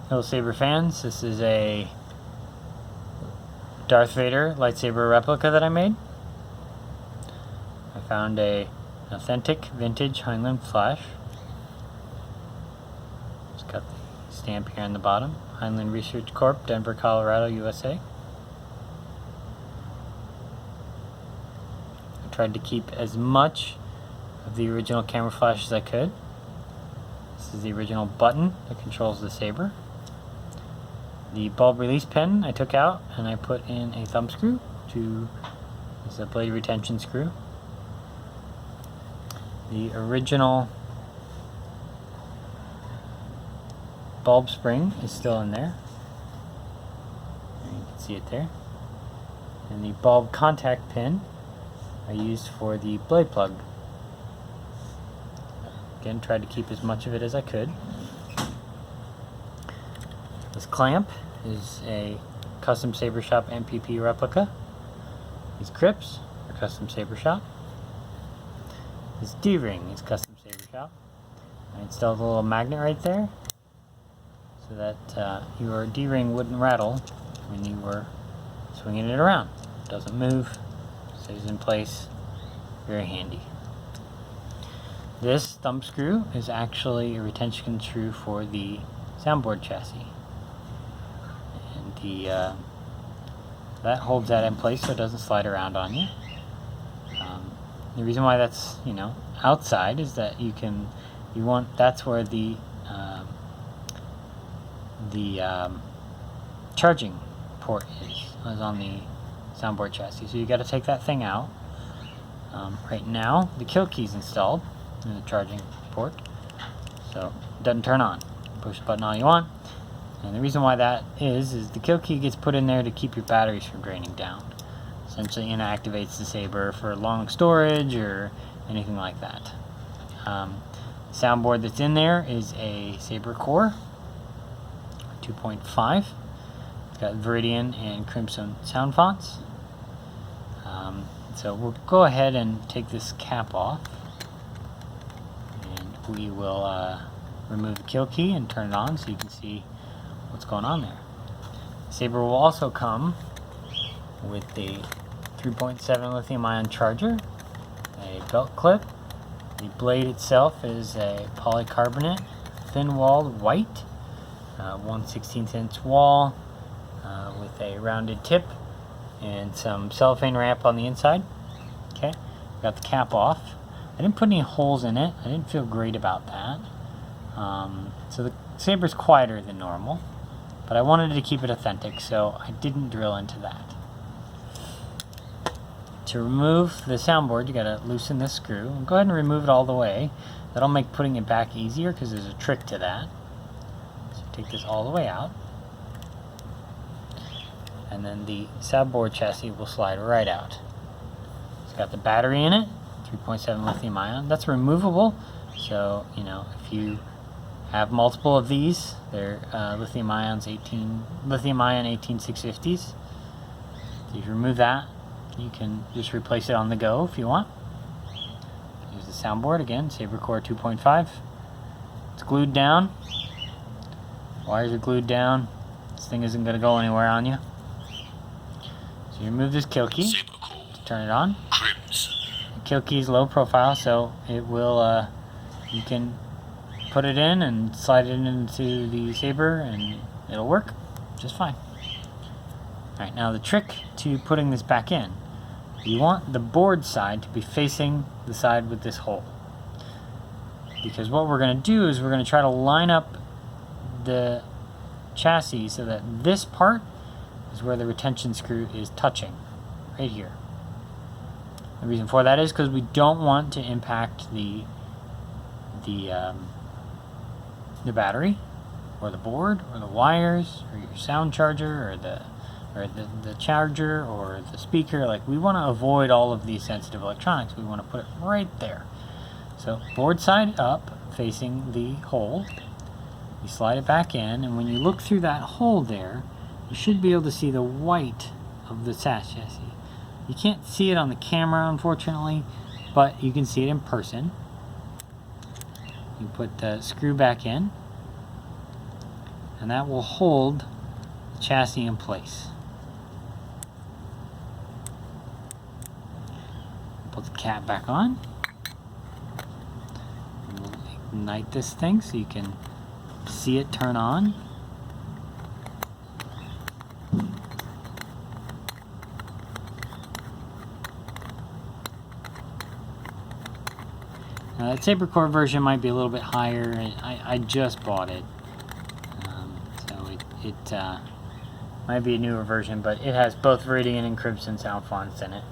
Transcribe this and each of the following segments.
Hello Saber fans, this is a Darth Vader Lightsaber replica that I made. I found an authentic Vintage Heiland Flash. It's got the stamp here on the bottom. Heiland Research Corp, Denver, Colorado, USA. I tried to keep as much of the original camera flash as I could. This is the original button that controls the saber. The bulb release pin I took out and I put in a thumb screw to is a blade retention screw. The original bulb spring is still in there. You can see it there. And the bulb contact pin I used for the blade plug. Again, tried to keep as much of it as I could. This clamp is a custom Saber Shop MPP replica. These crips are custom Saber Shop. This D-ring is custom Saber Shop. I installed a little magnet right there so that your D-ring wouldn't rattle when you were swinging it around. It doesn't move, stays in place, very handy. This thumb screw is actually a retention screw for the soundboard chassis. That holds that in place so it doesn't slide around on you. The reason why that's outside is that that's where the charging port is on the soundboard chassis. So you got to take that thing out. Right now the kill key's installed in the charging port, so it doesn't turn on. Push the button all you want. And the reason why that is the kill key gets put in there to keep your batteries from draining down. Essentially inactivates the saber for long storage or anything like that. Soundboard that's in there is a Saber Core 2.5. It's got Viridian and Crimson sound fonts. So we'll go ahead and take this cap off. And we will remove the kill key and turn it on so you can see what's going on there. The saber will also come with the 3.7 lithium-ion charger, a belt clip. The blade itself is a polycarbonate, thin-walled white, 1/16" wall with a rounded tip and some cellophane wrap on the inside. Okay, got the cap off. I didn't put any holes in it. I didn't feel great about that. So the saber's quieter than normal, but I wanted to keep it authentic, so I didn't drill into that. To remove the soundboard, you gotta loosen this screw. And go ahead and remove it all the way. That'll make putting it back easier because there's a trick to that. So take this all the way out. And then the soundboard chassis will slide right out. It's got the battery in it, 3.7 lithium ion. That's removable, so if you have multiple of these, they're lithium-ion 18650s. So if you remove that, you can just replace it on the go if you want. Here's the soundboard again, Saber Core 2.5. It's glued down. Wires are glued down. This thing isn't going to go anywhere on you. So you remove this kill key to turn it on. The kill key is low profile, so it will. You can put it in and slide it into the saber and it'll work just fine. Alright, now the trick to putting this back in. You want the board side to be facing the side with this hole. Because what we're going to do is we're going to try to line up the chassis so that this part is where the retention screw is touching. Right here. The reason for that is because we don't want to impact the battery, or the board, or the wires, or your sound charger, or the charger, or the speaker. Like, we want to avoid all of these sensitive electronics. We want to put it right there. So board side up, facing the hole. You slide it back in, and when you look through that hole there, you should be able to see the white of the chassis. You can't see it on the camera, unfortunately, but you can see it in person. You put the screw back in, and that will hold the chassis in place. Put the cap back on. And we'll ignite this thing so you can see it turn on. Now that Saber Core version might be a little bit higher, and I just bought it, so it might be a newer version, but it has both Viridian and Crimson sound fonts in it.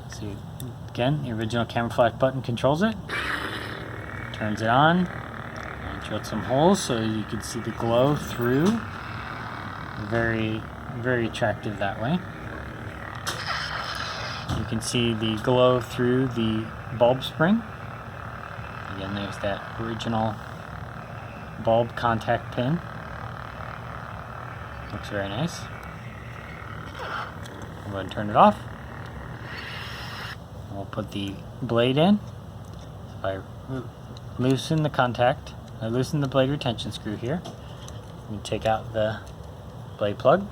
So again, the original camera flash button controls it, turns it on, and drilled some holes so you can see the glow through. Very, very attractive that way. You can see the glow through the bulb spring. Again, there's that original bulb contact pin. Looks very nice. I'll go ahead and turn it off. We'll put the blade in. If I loosen the contact, I loosen the blade retention screw here. We take out the blade plug.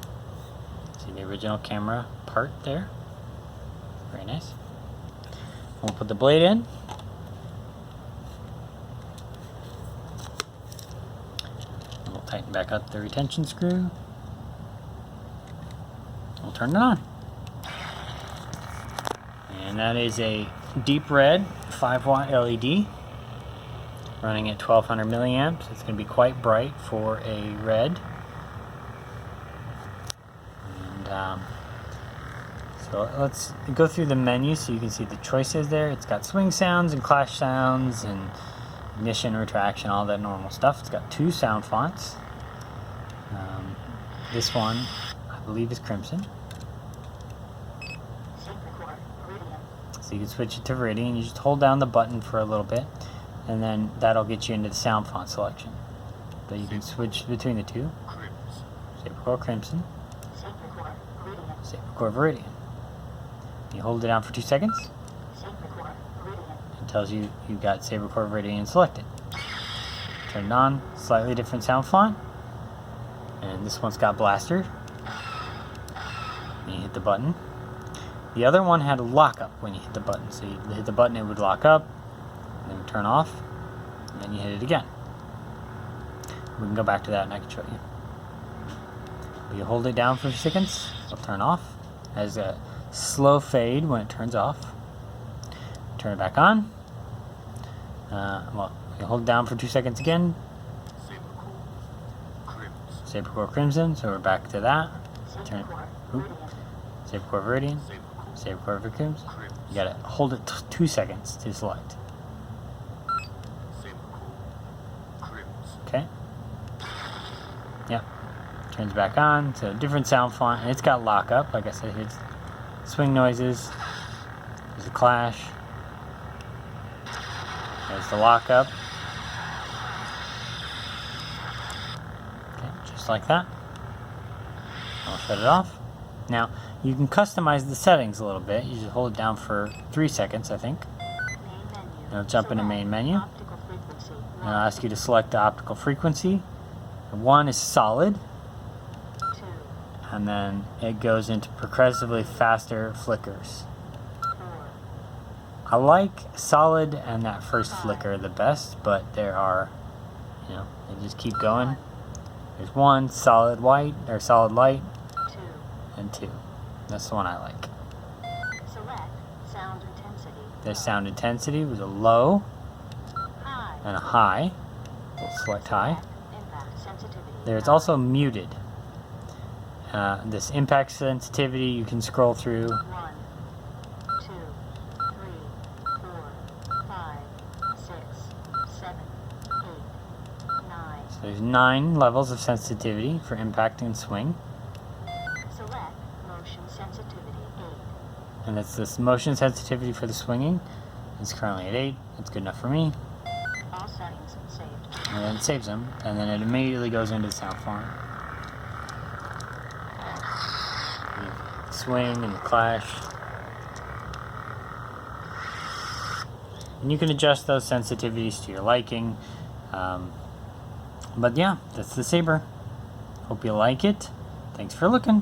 See the original camera part there. Very nice. We'll put the blade in. We'll tighten back up the retention screw. We'll turn it on. And that is a deep red 5-watt LED running at 1200 milliamps. It's going to be quite bright for a red. And so let's go through the menu so you can see the choices there. It's got swing sounds and clash sounds and ignition, retraction, all that normal stuff. It's got 2 sound fonts. This one, I believe, is Crimson. So you can switch it to Viridian. You just hold down the button for a little bit, and then that'll get you into the sound font selection. But you can switch between the two. Saber Core Crimson, Saber Core Viridian. You hold it down for 2 seconds. It tells you you've got Saber Core Viridian selected. Turn it on, slightly different sound font. And this one's got Blaster. And you hit the button. The other one had a lockup when you hit the button. So you hit the button, it would lock up, and then it would turn off, and then you hit it again. We can go back to that and I can show you. But you hold it down for 2 seconds, it'll turn off. It has a slow fade when it turns off. Turn it back on. Well, you hold it down for 2 seconds again. Saber Core Crimson, so we're back to that. Turn, Saber Core Viridian, Saber Core Crimson. You gotta hold it 2 seconds to select. Okay. Yep. Turns back on. So different sound font, and it's got lockup. Like I said, it's swing noises. There's a clash. There's the lockup. Okay, just like that. I'll shut it off. Now, you can customize the settings a little bit. You just hold it down for 3 seconds, I think. And it'll jump into main menu. And I'll ask you to select the optical frequency. 1 is solid. And then it goes into progressively faster flickers. I like solid and that first flicker the best, but there are, you know, they just keep going. There's 1, solid white, or solid light, and 2. That's the one I like. Select sound intensity. There's sound intensity with a low and a high. We'll select high. There's also muted. This impact sensitivity you can scroll through. 1, 2, 3, 4, 5, 6, 7, 8, 9. So there's 9 levels of sensitivity for impact and swing. Select motion sensitivity 8. And it's this motion sensitivity for the swinging. It's currently at 8. That's good enough for me. All settings saved. And then it saves them, and then it immediately goes into the sound font. The swing and the clash. And you can adjust those sensitivities to your liking. But yeah, that's the saber. Hope you like it. Thanks for looking.